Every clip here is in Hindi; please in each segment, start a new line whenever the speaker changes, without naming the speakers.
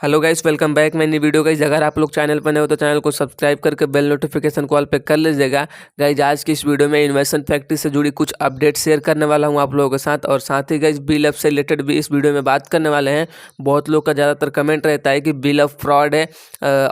Hello guys, welcome back. मैं नई वीडियो गाइस, अगर आप लोग चैनल पर नए हो तो चैनल को सब्सक्राइब करके बेल नोटिफिकेशन कॉल पे कर लीजिएगा। गाइस, आज की इस वीडियो में इन्वेस्टमेंट फैक्ट्री से जुड़ी कुछ अपडेट शेयर करने वाला हूं आप लोगों के साथ, और साथ ही गाइस बिल ऑफ से रिलेटेड भी इस वीडियो में बात करने वाले हैं। बहुत लोग का ज़्यादातर कमेंट रहता है कि बिल ऑफ फ्रॉड है,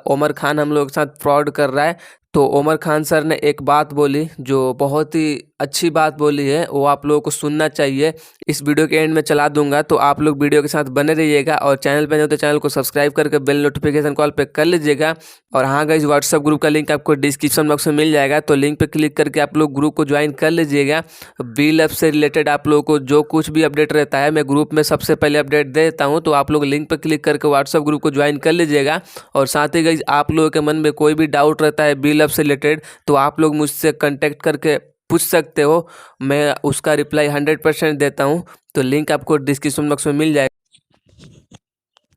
उमर खान हम लोग के साथ फ्रॉड कर रहा है। तो उमर खान सर ने एक बात बोली जो बहुत ही अच्छी बात बोली है, वो आप लोगों को सुनना चाहिए। इस वीडियो के एंड में चला दूंगा, तो आप लोग वीडियो के साथ बने रहिएगा, और चैनल पे नहीं हो तो चैनल को सब्सक्राइब करके बेल नोटिफिकेशन कॉल पे कर लीजिएगा। और हाँ गाइस, व्हाट्सअप ग्रुप का लिंक आपको डिस्क्रिप्शन बॉक्स में मिल जाएगा, तो लिंक पे क्लिक करके आप लोग ग्रुप को ज्वाइन कर लीजिएगा। बिल ऐप से रिलेटेड आप लोगों को जो कुछ भी अपडेट रहता है, मैं ग्रुप में सबसे पहले अपडेट दे देता हूँ, तो आप लोग लिंक पर क्लिक करके व्हाट्सअप ग्रुप को ज्वाइन कर लीजिएगा। और साथ ही गाइस, आप लोगों के मन में कोई भी डाउट रहता है बिल ऐप से रिलेटेड, तो आप लोग मुझसे कांटेक्ट करके पूछ सकते हो। मैं उसका रिप्लाई 100% देता हूँ। तो लिंक आपको डिस्क्रिप्शन बॉक्स में मिल जाएगा।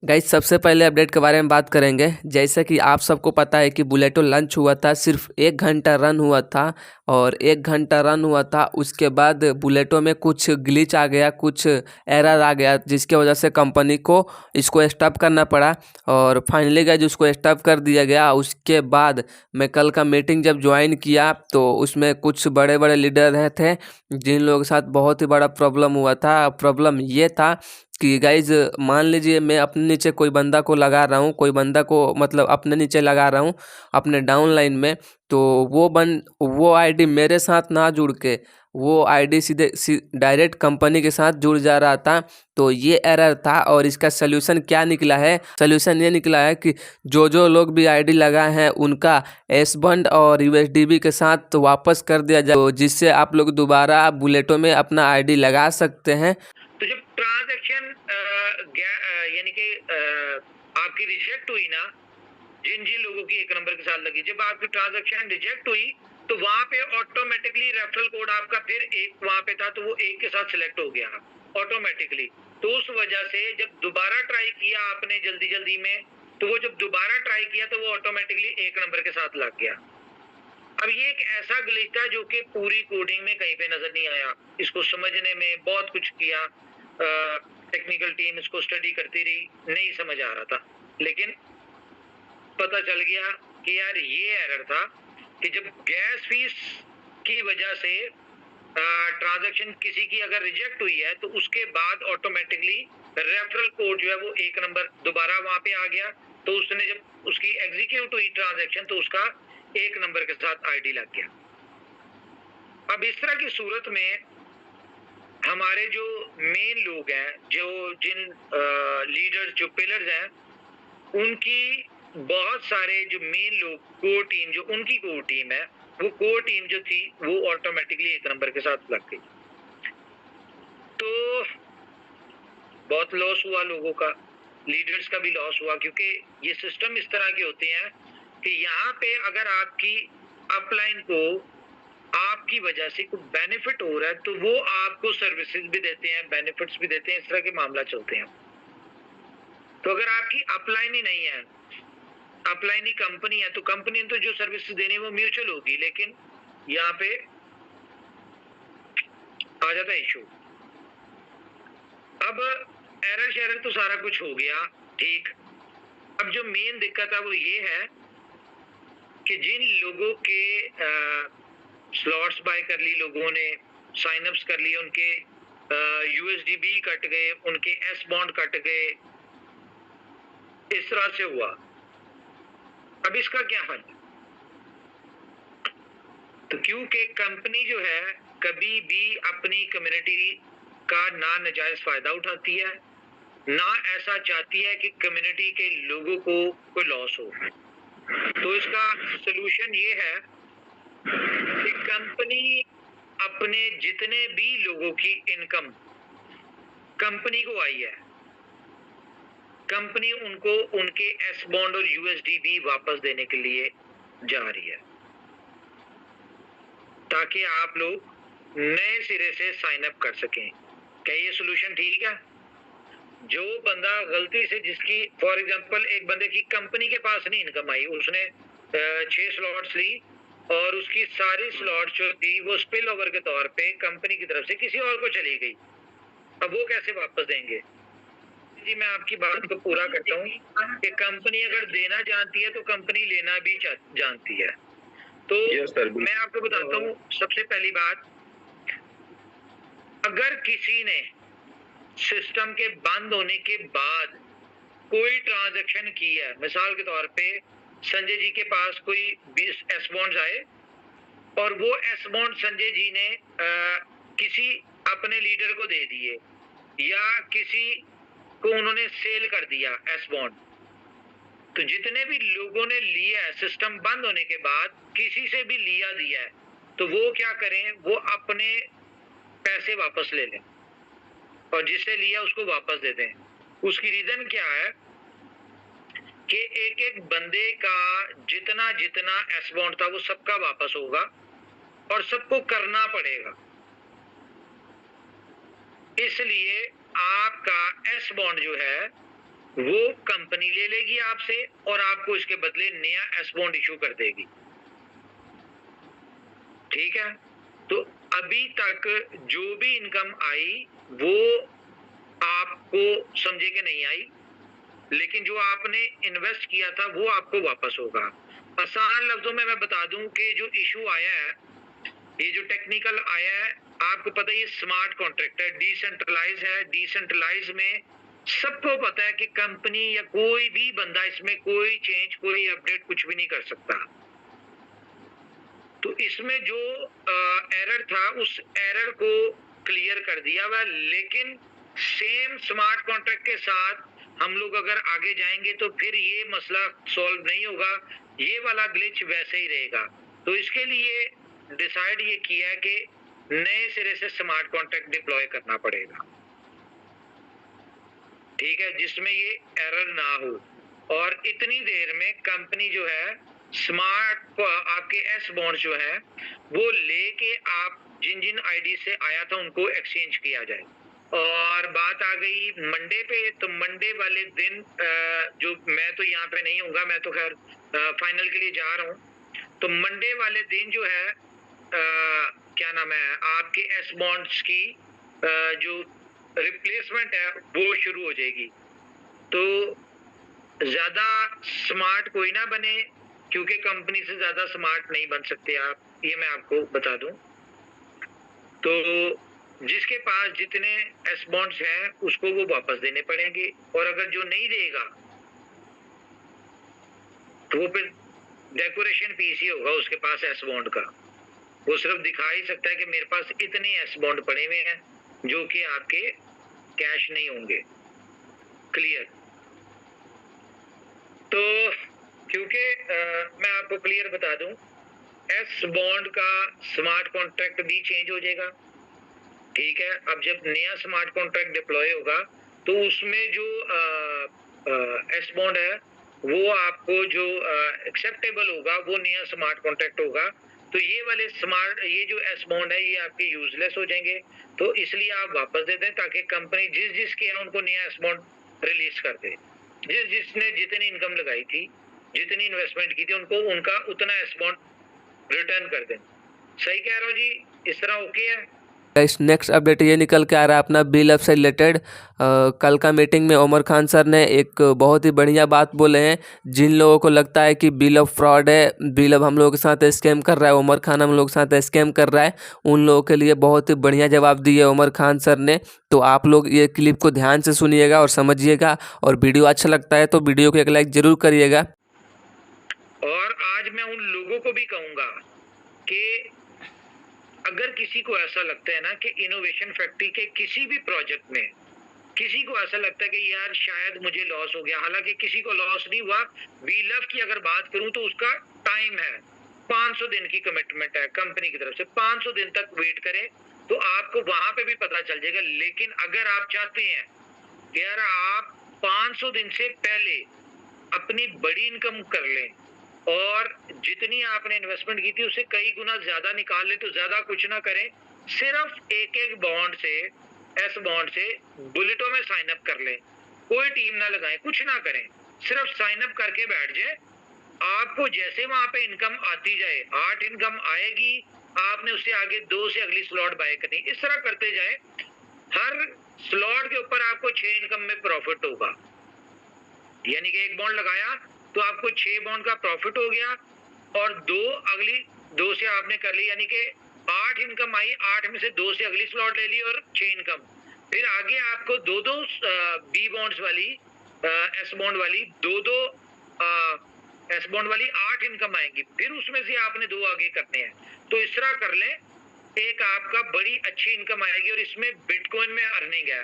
गाइस, सबसे पहले अपडेट के बारे में बात करेंगे। जैसे कि आप सबको पता है कि बुलेटो लॉन्च हुआ था, सिर्फ 1 घंटा रन हुआ था, और 1 घंटा रन हुआ था उसके बाद बुलेटो में कुछ ग्लिच आ गया, कुछ एरर आ गया, जिसके वजह से कंपनी को इसको स्टॉप करना पड़ा। और फाइनली गाइस उसको स्टॉप कर दिया गया। उसके बाद मैं कल का मीटिंग जब ज्वाइन किया, तो उसमें कुछ बड़े बड़े लीडर थे जिन लोगों के साथ बहुत ही बड़ा प्रॉब्लम हुआ था। प्रॉब्लम ये था कि गाइज, मान लीजिए मैं अपने नीचे कोई बंदा को लगा रहा हूँ, कोई बंदा को मतलब अपने नीचे लगा रहा हूँ अपने डाउन लाइन में, तो वो आईडी मेरे साथ ना जुड़ के वो आईडी सीधे डायरेक्ट कंपनी के साथ जुड़ जा रहा था। तो ये एरर था, और इसका सल्यूशन क्या निकला है? सल्यूशन ये निकला है कि जो जो लोग भी आईडी लगाए हैं उनका एस बंड और यूएसडीबी के साथ वापस कर दिया जाए, तो जिससे आप लोग दोबारा बुलेटो में अपना आईडी लगा सकते हैं।
तो जब ट्रांजैक्शन यानी कि आपकी रिजेक्ट हुई ना, जिन जिन लोगों की एक नंबर के साथ लगी, जब आपकी ट्रांजैक्शन रिजेक्ट हुई तो वहां पे ऑटोमेटिकली रेफरल कोड आपका फिर एक वहां पे था, तो वो एक के साथ सिलेक्ट हो गया ऑटोमेटिकली। तो उस वजह से जब दोबारा ट्राई किया आपने जल्दी जल्दी में, तो वो जब दोबारा ट्राई किया तो वो ऑटोमेटिकली एक नंबर के साथ लग गया। अब ये एक ऐसा ग्लिच था जो कि पूरी कोडिंग में कहीं पे नजर नहीं आया। इसको समझने में बहुत कुछ किया, टेक्निकल टीम इसको स्टडी करती रही, नहीं समझ आ रहा था। लेकिन पता चल गया कि यार ये एरर था कि जब गैस फीस की वजह से ट्रांजैक्शन किसी की अगर रिजेक्ट हुई है, तो उसके बाद ऑटोमेटिकली रेफरल कोड जो है वो एक नंबर दोबारा वहां पे आ गया। तो उसने जब उसकी एग्जीक्यूट हुई ट्रांजैक्शन, तो उसका एक नंबर के साथ आईडी लग गया। अब इस तरह की सूरत में हमारे जो मेन लोग हैं, जो जिन लीडर्स जो पिलर्स हैं, उनकी बहुत सारे जो मेन लोग कोर टीम, जो उनकी कोर टीम है, वो कोर टीम जो थी वो ऑटोमेटिकली एक नंबर के साथ लग गई। तो बहुत लॉस हुआ लोगों का, लीडर्स का भी लॉस हुआ, क्योंकि ये सिस्टम इस तरह के होते हैं कि यहाँ पे अगर आपकी अपलाइन को आपकी वजह से कुछ बेनिफिट हो रहा है, तो वो आपको सर्विसेज भी देते हैं, बेनिफिट्स भी देते हैं, इस तरह के मामला चलते हैं। तो अगर आपकी अपलाइन ही नहीं है, अपलाइन ही कंपनी है, तो कंपनी ने तो जो सर्विसेज देनी है वो म्यूचुअल होगी, लेकिन यहाँ पे आ जाता है इशू। अब एरर शेरर तो सारा कुछ हो गया ठीक। अब जो मेन दिक्कत है वो ये है कि जिन लोगों के स्लॉट्स बाय कर ली, लोगों ने साइन अप्स कर लिए, उनके यूएसडीबी कट गए, उनके एस बॉन्ड कट गए, इस तरह से हुआ। अब इसका क्या हल? तो क्योंकि कंपनी जो है कभी भी अपनी कम्युनिटी का ना नाजायज फायदा उठाती है, ना ऐसा चाहती है कि कम्युनिटी के लोगों को कोई लॉस हो। तो इसका सलूशन ये है कि कंपनी अपने जितने भी लोगों की इनकम कंपनी को आई है, कंपनी उनको उनके एस बॉन्ड और यूएसडीबी वापस देने के लिए जा रही है, ताकि आप लोग नए सिरे से साइन अप कर सकें। क्या ये सोल्यूशन ठीक है? जो बंदा गलती से, जिसकी फॉर एग्जांपल एक बंदे की कंपनी के पास नहीं इनकम आई, उसने 6 स्लॉट्स ली और उसकी सारी स्लॉट जो थी वो स्पिल ओवर के तौर पे कंपनी की तरफ से किसी और को चली गई, अब वो कैसे वापस देंगे? जी मैं आपकी बात को पूरा करता हूँ कि कंपनी अगर देना जानती है तो कंपनी लेना भी जानती है। तो मैं आपको बताता हूँ सबसे पहली बात, अगर किसी ने सिस्टम के बंद होने के बाद कोई ट्रांजैक्शन की है, मिसाल के तौर पे संजय जी के पास कोई 20 एस बॉन्ड्स आए और वो एस बॉन्ड संजय जी ने किसी अपने लीडर को दे दिए या किसी को उन्होंने सेल कर दिया एस बॉन्ड, तो जितने भी लोगों ने लिया है सिस्टम बंद होने के बाद, किसी से भी लिया दिया है, तो वो क्या करें, वो अपने पैसे वापस ले लें और जिससे लिया उसको वापस दे दें। उसकी रीजन क्या है कि एक एक बंदे का जितना जितना एस बॉन्ड था वो सबका वापस होगा और सबको करना पड़ेगा। इसलिए आपका एस बॉन्ड जो है वो कंपनी ले लेगी आपसे और आपको इसके बदले नया एस बॉन्ड इशू कर देगी। ठीक है, तो अभी तक जो भी इनकम आई वो आपको समझे कि नहीं आई, लेकिन जो आपने इन्वेस्ट किया था वो आपको वापस होगा। आसान लफ्जों में मैं बता दूं कि जो इशू आया है, ये जो टेक्निकल आया है, आपको पता है ये स्मार्ट कॉन्ट्रैक्ट है, डिसेंट्रलाइज है। डिसेंट्रलाइज में सबको पता है कि कंपनी या कोई भी बंदा इसमें कोई चेंज, कोई अपडेट कुछ भी नहीं कर सकता। तो इसमें जो एरर था उस एरर को क्लियर कर दिया हुआ, लेकिन सेम स्मार्ट कॉन्ट्रैक्ट के साथ हम लोग अगर आगे जाएंगे तो फिर ये मसला सॉल्व नहीं होगा, ये वाला ग्लिच वैसे ही रहेगा। तो इसके लिए डिसाइड ये किया है कि नए सिरे से स्मार्ट कॉन्ट्रैक्ट डिप्लॉय करना पड़ेगा, ठीक है, जिसमें ये एरर ना हो। और इतनी देर में कंपनी जो है स्मार्ट आपके एस बॉन्ड जो है वो लेके आप जिन जिन आईडी से आया था उनको एक्सचेंज किया जाए। और बात आ गई मंडे पे, तो मंडे वाले दिन जो मैं तो यहाँ पे नहीं हूँगा, मैं तो खैर फाइनल के लिए जा रहा हूँ। तो मंडे वाले दिन जो है क्या नाम है, आपके एस बॉन्ड्स की जो रिप्लेसमेंट है वो शुरू हो जाएगी। तो ज्यादा स्मार्ट कोई ना बने, क्योंकि कंपनी से ज्यादा स्मार्ट नहीं बन सकते आप, ये मैं आपको बता दूं। तो जिसके पास जितने एस बॉन्ड्स हैं उसको वो वापस देने पड़ेंगे, और अगर जो नहीं देगा तो वो फिर डेकोरेशन पीस ही होगा उसके पास एस बॉन्ड का। वो सिर्फ दिखा ही सकता है कि मेरे पास इतने एस बॉन्ड पड़े हुए हैं जो कि आपके कैश नहीं होंगे। क्लियर? तो क्योंकि मैं आपको क्लियर बता दूं, एस बॉन्ड का स्मार्ट कॉन्ट्रैक्ट भी चेंज हो जाएगा, ठीक है। अब जब नया स्मार्ट कॉन्ट्रैक्ट डिप्लॉय होगा तो उसमें जो एस बॉन्ड है वो आपको जो एक्सेप्टेबल होगा वो नया स्मार्ट कॉन्ट्रैक्ट होगा। तो ये वाले ये जो एस बॉन्ड है ये आपके यूजलेस हो जाएंगे, तो इसलिए आप वापस दे दें ताकि कंपनी जिस जिसके है उनको नया एस बॉन्ड रिलीज कर दे। जिसने जितनी इनकम लगाई थी, जितनी इन्वेस्टमेंट की थी, उनको उनका उतना एस बॉन्ड रिटर्न कर दें। सही कह रहा हूँ जी? इस तरह ओके है?
इस नेक्स्ट अपडेट ये निकल के आ रहा है अपना बिल से रिलेटेड। कल का मीटिंग में उमर खान सर ने एक बहुत ही बढ़िया बात बोले हैं। जिन लोगों को लगता है कि बिल फ्रॉड है, बिल हम लोगों के साथ स्कैम कर रहा है, उमर खान हम लोग के साथ स्कैम कर रहा है, उन लोगों के लिए बहुत ही बढ़िया जवाब दिए उमर खान सर ने। तो आप लोग ये क्लिप को ध्यान से सुनिएगा और समझिएगा, और वीडियो अच्छा लगता है तो वीडियो को एक लाइक जरूर करिएगा।
और आज मैं उन लोगों को भी कहूँगा कि अगर किसी को ऐसा लगता है ना कि इनोवेशन फैक्ट्री के किसी भी प्रोजेक्ट में किसी को ऐसा लगता है कि यार शायद मुझे लॉस हो गया, हालांकि किसी को लॉस नहीं हुआ। बीलफ की अगर बात करूं तो उसका टाइम है 500 दिन की कमिटमेंट है कंपनी की तरफ से, 500 दिन तक वेट करें तो आपको वहां पे भी पता चल जाएगा। लेकिन अगर आप चाहते हैं कि यार आप 500 दिन से पहले अपनी बड़ी इनकम कर लें और जितनी आपने इन्वेस्टमेंट की थी उससे कई गुना ज्यादा निकाल ले, तो ज्यादा कुछ ना करें, सिर्फ एक एक बॉन्ड से, एस बॉन्ड से बुलेटों में साइन अप कर लें। कोई टीम ना लगाएं, कुछ ना करें, सिर्फ साइन अप करके बैठ जाए। आपको जैसे वहां पे इनकम आती जाए, 8 इनकम आएगी, आपने उससे आगे 2 से अगली स्लॉट बाय करनी, इस तरह करते जाए। हर स्लॉट के ऊपर आपको 6 इनकम में प्रॉफिट होगा। यानी कि एक बॉन्ड लगाया तो आपको 6 बॉन्ड का प्रॉफिट हो गया और अगली 2 से आपने कर ली, यानी कि 8 इनकम आई, 8 में से 2 से अगली स्लॉट ले ली और 6 इनकम। फिर आगे आपको 2 बी बॉन्ड्स वाली, एस बॉन्ड वाली, 2 एस बॉन्ड वाली 8 इनकम आएंगी। फिर उसमें से आपने 2 आगे करने हैं। तो इस तरह कर लें, एक आपका बड़ी अच्छी इनकम आएगी और इसमें बिटकॉइन में अर्निंग है।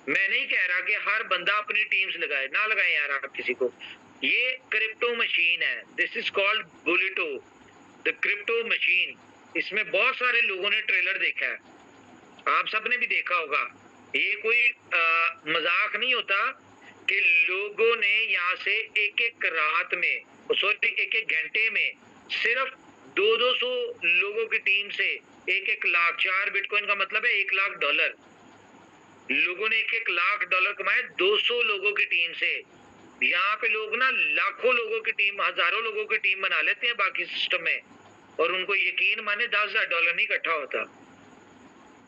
मैं नहीं कह रहा कि हर बंदा अपनी टीम्स लगाए, ना लगाए यार आप किसी को। ये क्रिप्टो मशीन है, this is called Bulito, the crypto machine. इसमें बहुत सारे लोगों ने ट्रेलर देखा है, आप सबने भी देखा होगा। ये कोई मजाक नहीं होता कि लोगों ने यहाँ से एक रात में, सॉरी एक घंटे में सिर्फ 200 लोगों की टीम से 1 लाख, 4 बिटकॉइन का मतलब है $1 लाख। लोगों ने $1 लाख कमाए 200 लोगों की टीम से। यहाँ पे लोग ना लाखों लोगों की टीम, हजारों लोगों की टीम बना लेते हैं बाकी सिस्टम में, और उनको यकीन माने $10,000 नहीं इकट्ठा होता।